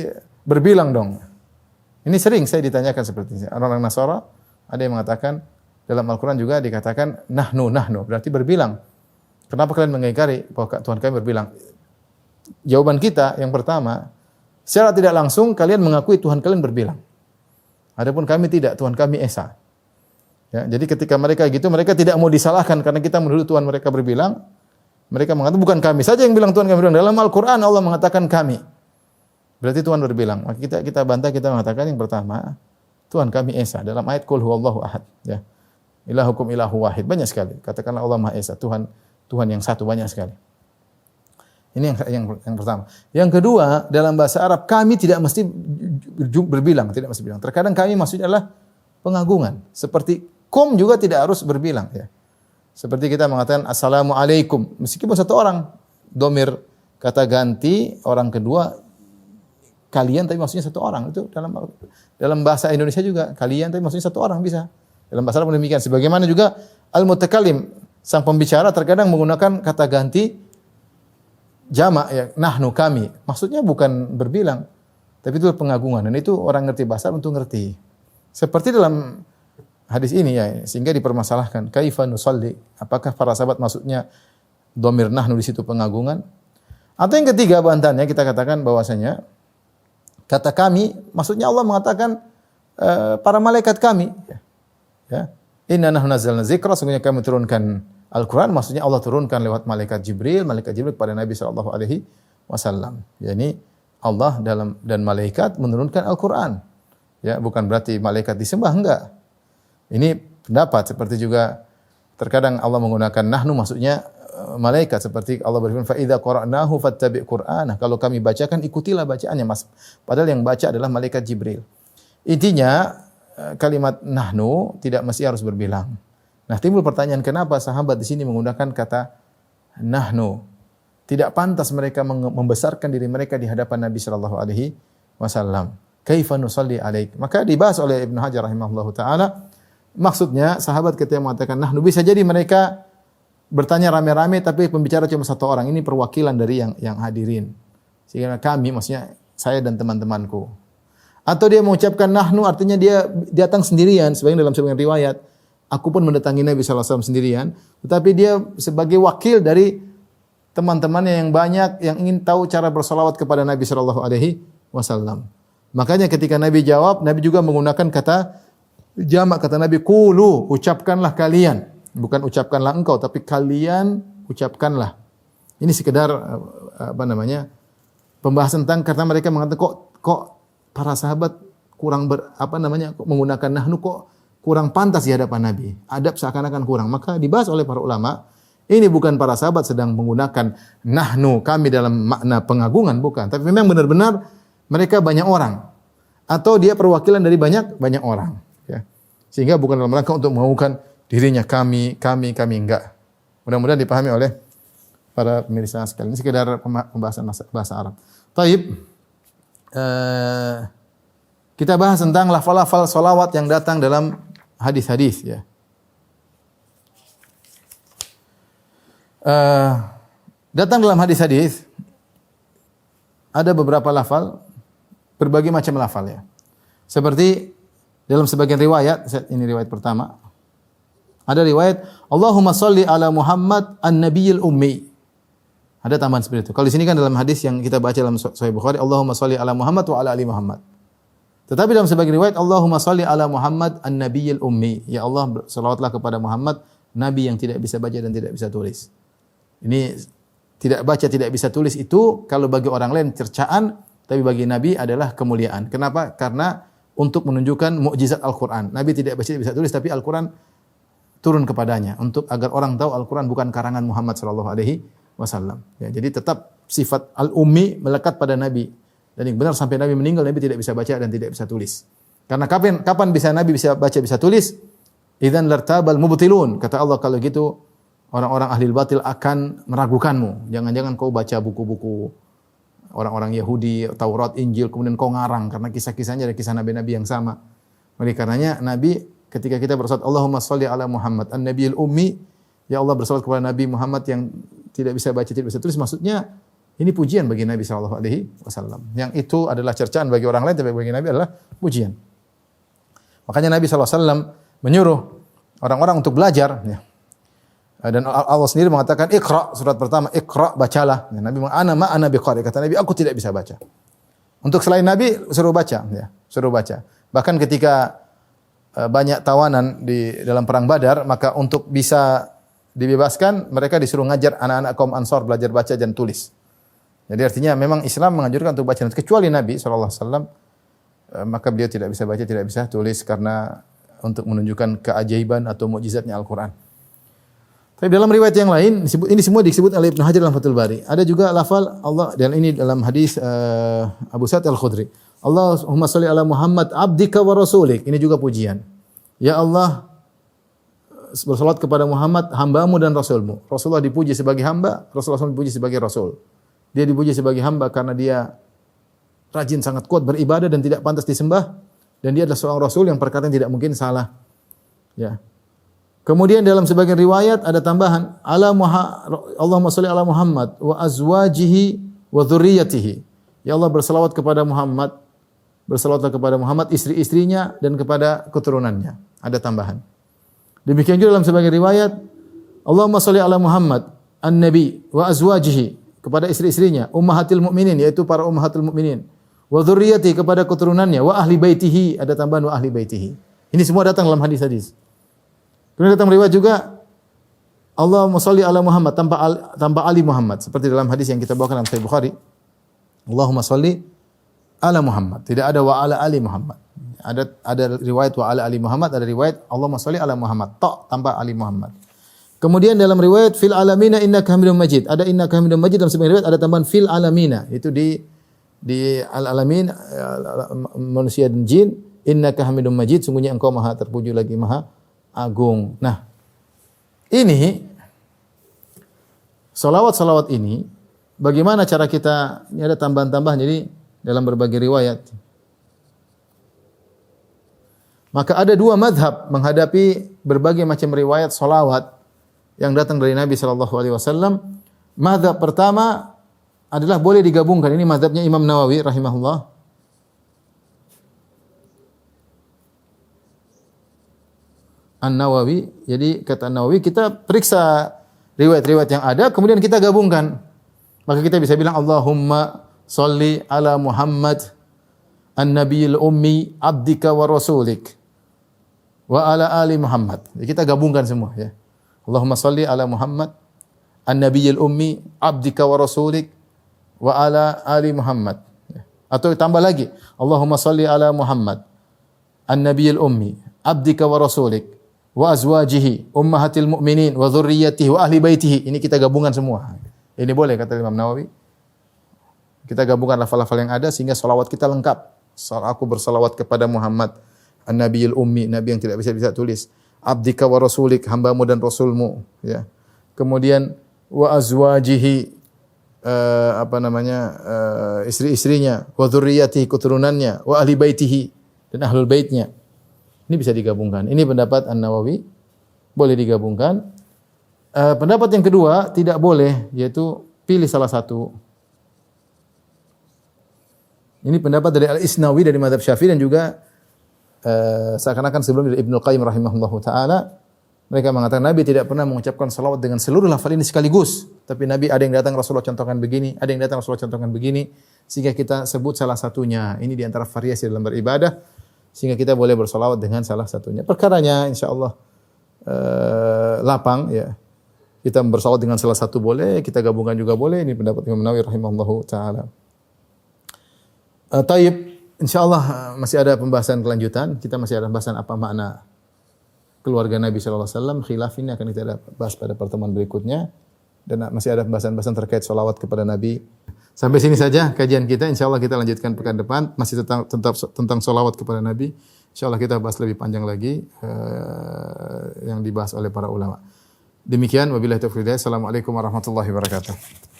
berbilang dong. Ini sering saya ditanyakan seperti ini. Orang-orang Nasara ada yang mengatakan dalam Al-Qur'an juga dikatakan nahnu, berarti berbilang. Kenapa kalian mengingkari bahwa Tuhan kami berbilang? Jawaban kita yang pertama, secara tidak langsung kalian mengakui Tuhan kalian berbilang. Adapun kami tidak, Tuhan kami esa. Ya, jadi ketika mereka gitu, mereka tidak mau disalahkan karena kita menuduh Tuhan mereka berbilang. Mereka mengatakan bukan kami saja yang bilang Tuhan kami berbilang. Dalam Al-Qur'an Allah mengatakan kami. Berarti Tuhan berbilang. Maka kita bantah, kita mengatakan yang pertama, Tuhan kami esa. Dalam ayat qul huwallahu ahad, ya. Ilahukum ilahu wahid. Banyak sekali. Katakanlah Allah Maha Esa, Tuhan yang satu, banyak sekali. Ini yang pertama. Yang kedua, dalam bahasa Arab kami tidak mesti berbilang, tidak mesti bilang. Terkadang kami maksudnya adalah pengagungan. Seperti kum juga tidak harus berbilang, ya. Seperti kita mengatakan assalamualaikum, meskipun satu orang, domir kata ganti orang kedua kalian tapi maksudnya satu orang. Itu dalam bahasa Indonesia juga kalian tapi maksudnya satu orang bisa. Dalam bahasa Arab demikian. Sebagaimana juga al-mutakallim, sang pembicara terkadang menggunakan kata ganti jamak, ya, nahnu kami. Maksudnya bukan berbilang, tapi itu pengagungan, dan itu orang ngerti bahasa Arab untuk ngerti. Seperti dalam hadis ini, ya, sehingga dipermasalahkan kaifa nusalli, apakah para sahabat maksudnya dhamir nahnu di situ pengagungan? Atau yang ketiga bantahannya kita katakan bahwasanya kata kami maksudnya Allah mengatakan para malaikat kami, ya. Inna nahnu nazzalna dzikra, sungguhnya kami turunkan Al-Qur'an, maksudnya Allah turunkan lewat malaikat Jibril kepada Nabi sallallahu alaihi wasallam. Yani Allah dan malaikat menurunkan Al-Qur'an. Ya, bukan berarti malaikat disembah, enggak. Ini pendapat seperti juga terkadang Allah menggunakan nahnu, maksudnya malaikat, seperti Allah berfirman fa idza qara'nahu fattabi' qur'anah. Kalau kami bacakan ikutilah bacaannya, Mas. Padahal yang baca adalah malaikat Jibril. Intinya kalimat nahnu tidak mesti harus berbilang. Nah, timbul pertanyaan kenapa sahabat di sini menggunakan kata nahnu? Tidak pantas mereka membesarkan diri mereka di hadapan Nabi sallallahu alaihi wasallam. Kaifa nusalli alaik? Maka dibahas oleh Ibnu Hajar rahimahullahu taala. Maksudnya sahabat ketika mengatakan nahnu, bisa jadi mereka bertanya rame-rame tapi pembicara cuma satu orang. Ini perwakilan dari yang hadirin. Sehingga kami, maksudnya saya dan teman-temanku. Atau dia mengucapkan nahnu artinya dia datang sendirian, sebagian dalam sebagian riwayat. Aku pun mendatangi Nabi sallallahu alaihi wasallam sendirian, tetapi dia sebagai wakil dari teman-temannya yang banyak yang ingin tahu cara bersolawat kepada Nabi sallallahu alaihi wasallam. Makanya ketika Nabi jawab, Nabi juga menggunakan kata jamak, kata Nabi qulu, ucapkanlah kalian. Bukan ucapkanlah engkau, tapi kalian ucapkanlah. Ini sekedar pembahasan tentang karena mereka mengatakan kok para sahabat kurang menggunakan nahnu, kok kurang pantas di hadapan Nabi. Adab seakan-akan kurang. Maka dibahas oleh para ulama, ini bukan para sahabat sedang menggunakan nahnu kami dalam makna pengagungan, bukan. Tapi memang benar-benar mereka banyak orang. Atau dia perwakilan dari banyak orang. Ya. Sehingga bukan dalam rangka untuk mengagukan dirinya kami enggak. Mudah-mudahan dipahami oleh para pemirsa sekalian. Ini sekedar pembahasan bahasa Arab. Taib. Kita bahas tentang lafal-lafal salawat yang datang dalam hadis-hadis, ya. Datang dalam hadis-hadis ada beberapa lafal, berbagai macam lafal, ya. Seperti dalam sebagian riwayat, ini riwayat pertama. Ada riwayat Allahumma shalli ala Muhammad an-nabiyil ummi. Ada tambahan seperti itu. Kalau di sini kan dalam hadis yang kita baca dalam Sahih Bukhari, Allahumma shalli ala Muhammad wa ala ali Muhammad. Tetapi dalam sebagian riwayat Allahumma shalli ala Muhammad an-nabiyil ummi. Ya Allah, selawatlah kepada Muhammad, nabi yang tidak bisa baca dan tidak bisa tulis. Ini tidak baca, tidak bisa tulis itu kalau bagi orang lain cercaan, tapi bagi nabi adalah kemuliaan. Kenapa? Karena untuk menunjukkan mukjizat Al-Qur'an. Nabi tidak baca, tidak bisa tulis, tapi Al-Qur'an turun kepadanya untuk agar orang tahu Al-Qur'an bukan karangan Muhammad sallallahu alaihi wasallam. Ya, jadi tetap sifat al-ummi melekat pada Nabi. Dan yang benar sampai Nabi meninggal, Nabi tidak bisa baca dan tidak bisa tulis. Karena kapan bisa Nabi bisa baca, bisa tulis? Idzan lartabal mubtilun. Kata Allah, kalau gitu orang-orang ahli batil akan meragukanmu. Jangan-jangan kau baca buku-buku orang-orang Yahudi, Taurat, Injil, kemudian kau ngarang karena kisah-kisahnya ada kisah nabi-nabi yang sama. Oleh karenanya Nabi ketika kita bersolat Allahumma shalli ala Muhammad an-nabiyil ummi, ya Allah bersolat kepada Nabi Muhammad yang tidak bisa baca, tidak bisa tulis, maksudnya ini pujian bagi Nabi sallallahu alaihi wasallam. Yang itu adalah cercaan bagi orang lain, tapi bagi Nabi adalah pujian. Makanya Nabi sallallahu alaihi wasallam menyuruh orang-orang untuk belajar, ya. Dan Allah sendiri mengatakan Iqra, surat pertama Iqra, bacalah. Ya, Nabi mengatakan ana biqari, kata Nabi aku tidak bisa baca. Untuk selain Nabi suruh baca, ya, suruh baca. Bahkan ketika banyak tawanan di dalam perang Badar, maka untuk bisa dibebaskan mereka disuruh ngajar anak-anak kaum Ansar belajar baca dan tulis. Jadi artinya memang Islam menganjurkan untuk baca, kecuali Nabi sallallahu alaihi wasallam, maka beliau tidak bisa baca, tidak bisa tulis karena untuk menunjukkan keajaiban atau mukjizatnya Al-Qur'an. Tapi dalam riwayat yang lain, ini semua disebut oleh Ibnu Hajar dalam Fathul Bari. Ada juga lafal Allah, dan ini dalam hadis Abu Sa'id Al-Khudri. Allahumma shalli ala Muhammad abdika wa rasulik. Ini juga pujian. Ya Allah, bersalat kepada Muhammad, hambamu dan rasulmu. Rasulullah dipuji sebagai hamba, Rasulullah dipuji sebagai rasul. Dia dipuji sebagai hamba karena dia rajin, sangat kuat beribadah dan tidak pantas disembah. Dan dia adalah seorang rasul yang perkataan tidak mungkin salah. Ya. Kemudian dalam sebagian riwayat ada tambahan Allahumma shalli ala Muhammad wa azwajihi wa dzurriyyatihi. Ya Allah, berselawat kepada Muhammad, berselawatlah kepada Muhammad, istri-istrinya dan kepada keturunannya. Ada tambahan. Demikian juga dalam sebagian riwayat Allahumma shalli ala Muhammad an-nabi wa azwajihi, kepada istri-istrinya, ummahatil mukminin, yaitu para ummahatul mukminin, wa dzurriyyatihi, kepada keturunannya, wa ahli baitihi, ada tambahan wa ahli baitihi. Ini semua datang dalam hadis-hadis. Kemudian datang riwayat juga Allahumma shalli ala Muhammad tanpa Ali Muhammad, seperti dalam hadis yang kita bawakan dalam Sahih Bukhari. Allahumma salli ala Muhammad. Tidak ada wa ala ali Muhammad. Ada riwayat wa ala ali Muhammad, ada riwayat Allahumma shalli ala Muhammad, ta tanpa ali Muhammad. Kemudian dalam riwayat fil alamina innaka Hamidum Majid, ada innaka Hamidum Majid, dalam sebagian riwayat ada tambahan fil alamina, itu di al alamin manusia dan jin, innaka Hamidum Majid, sungguhnya engkau maha terpuji lagi maha agung. Nah, ini salawat ini bagaimana cara kita, ini ada tambahan-tambahan jadi dalam berbagai riwayat. Maka ada dua madhab menghadapi berbagai macam riwayat salawat yang datang dari Nabi sallallahu alaihi wasallam. Madhab pertama adalah boleh digabungkan. Ini madhabnya Imam Nawawi rahimahullah. An-Nawawi. Jadi kata An-Nawawi, kita periksa riwayat-riwayat yang ada, kemudian kita gabungkan. Maka kita bisa bilang Allahumma shalli ala Muhammad an-nabiyil ummi abdika wa rasulik wa ala ali Muhammad. Jadi kita gabungkan semua ya. Allahumma shalli ala Muhammad an-nabiyil ummi abdika wa rasulik wa ala ali Muhammad. Atau tambah lagi, Allahumma shalli ala Muhammad an-nabiyil ummi abdika wa rasulik wa azwajihi ummahatil mu'minin wa dzurriyyatihi wa ahli baitihi. Ini kita gabungkan semua. Ini boleh kata Imam Nawawi. Kita gabungkan lafal-lafal yang ada sehingga salawat kita lengkap. Aku bersalawat kepada Muhammad An-Nabiyil Ummi, Nabi yang tidak bisa tulis. Abdika wa rasulik, hambamu dan rasulmu. Ya. Kemudian wa azwajihi, istri-istrinya, wa dzurriyyatihi, keturunannya, wa ahli baitihi, dan ahlul baitnya. Ini bisa digabungkan. Ini pendapat An-Nawawi, boleh digabungkan. Pendapat yang kedua tidak boleh, yaitu pilih salah satu. Ini pendapat dari Al-Isnawi dari mazhab Syafi'i dan juga seakan-akan sebelum dari Ibnu Qayyim rahimahullahu taala, mereka mengatakan Nabi tidak pernah mengucapkan salawat dengan seluruh lafal ini sekaligus, tapi Nabi ada yang datang Rasulullah contohkan begini, ada yang datang Rasulullah contohkan begini, sehingga kita sebut salah satunya. Ini di antara variasi dalam beribadah, sehingga kita boleh bersalawat dengan salah satunya. Perkaranya insyaallah lapang ya. Kita bersalawat dengan salah satu boleh, kita gabungkan juga boleh. Ini pendapat Imam Nawawi rahimahullahu taala. Taib, insyaallah masih ada pembahasan kelanjutan. Kita masih ada pembahasan apa makna keluarga Nabi sallallahu alaihi wasallam. Khilaf ini akan kita bahas pada pertemuan berikutnya, dan masih ada pembahasan-pembahasan terkait salawat kepada Nabi. Sampai sini saja kajian kita. Insyaallah kita lanjutkan pekan depan masih tentang salawat kepada Nabi. Insyaallah kita bahas lebih panjang lagi yang dibahas oleh para ulama. Demikian wabillahi taufiq. Assalamualaikum warahmatullahi wabarakatuh.